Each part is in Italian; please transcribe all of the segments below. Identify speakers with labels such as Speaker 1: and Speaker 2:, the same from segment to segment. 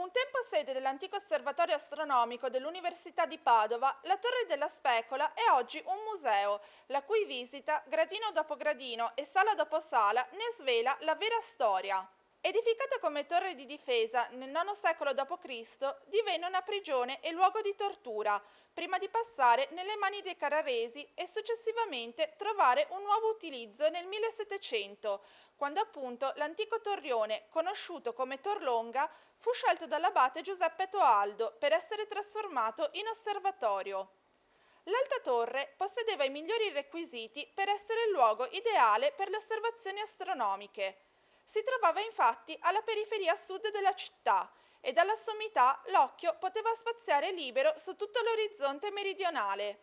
Speaker 1: Un tempo sede dell'antico osservatorio astronomico dell'Università di Padova, la Torre della Specola è oggi un museo, la cui visita, gradino dopo gradino e sala dopo sala, ne svela la vera storia. Edificata come torre di difesa nel IX secolo d.C., divenne una prigione e luogo di tortura, prima di passare nelle mani dei Carraresi e successivamente trovare un nuovo utilizzo nel 1700, quando appunto l'antico torrione, conosciuto come Tor Longa, fu scelto dall'abate Giuseppe Toaldo per essere trasformato in osservatorio. L'Alta Torre possedeva i migliori requisiti per essere il luogo ideale per le osservazioni astronomiche. Si trovava infatti alla periferia sud della città e dalla sommità l'occhio poteva spaziare libero su tutto l'orizzonte meridionale.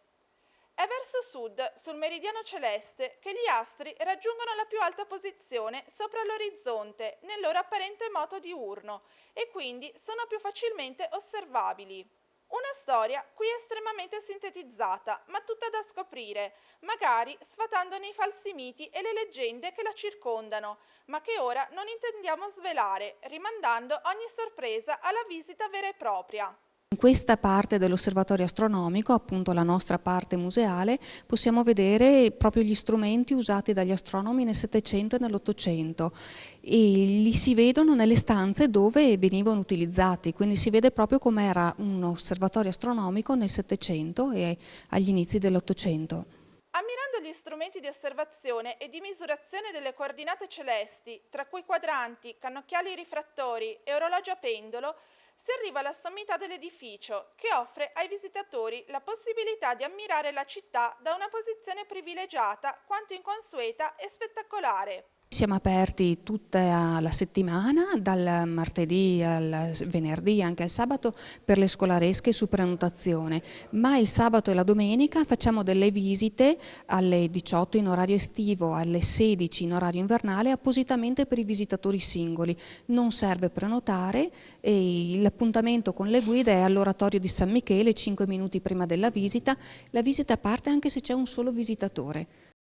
Speaker 1: È verso sud, sul meridiano celeste, che gli astri raggiungono la più alta posizione sopra l'orizzonte nel loro apparente moto diurno e quindi sono più facilmente osservabili. Una storia qui estremamente sintetizzata, ma tutta da scoprire, magari sfatandone i falsi miti e le leggende che la circondano, ma che ora non intendiamo svelare, rimandando ogni sorpresa alla visita vera e propria.
Speaker 2: In questa parte dell'osservatorio astronomico, appunto la nostra parte museale, possiamo vedere proprio gli strumenti usati dagli astronomi nel Settecento e nell'Ottocento e li si vedono nelle stanze dove venivano utilizzati, quindi si vede proprio com'era un osservatorio astronomico nel Settecento e agli inizi dell'Ottocento.
Speaker 1: Ammirando gli strumenti di osservazione e di misurazione delle coordinate celesti, tra cui quadranti, cannocchiali rifrattori e orologi a pendolo, si arriva alla sommità dell'edificio, che offre ai visitatori la possibilità di ammirare la città da una posizione privilegiata quanto inconsueta e spettacolare.
Speaker 2: Siamo aperti tutta la settimana, dal martedì al venerdì, anche al sabato, per le scolaresche su prenotazione, ma il sabato e la domenica facciamo delle visite alle 18 in orario estivo, alle 16 in orario invernale, appositamente per i visitatori singoli. Non serve prenotare e l'appuntamento con le guide è all'oratorio di San Michele, 5 minuti prima della visita. La visita parte anche se c'è un solo visitatore.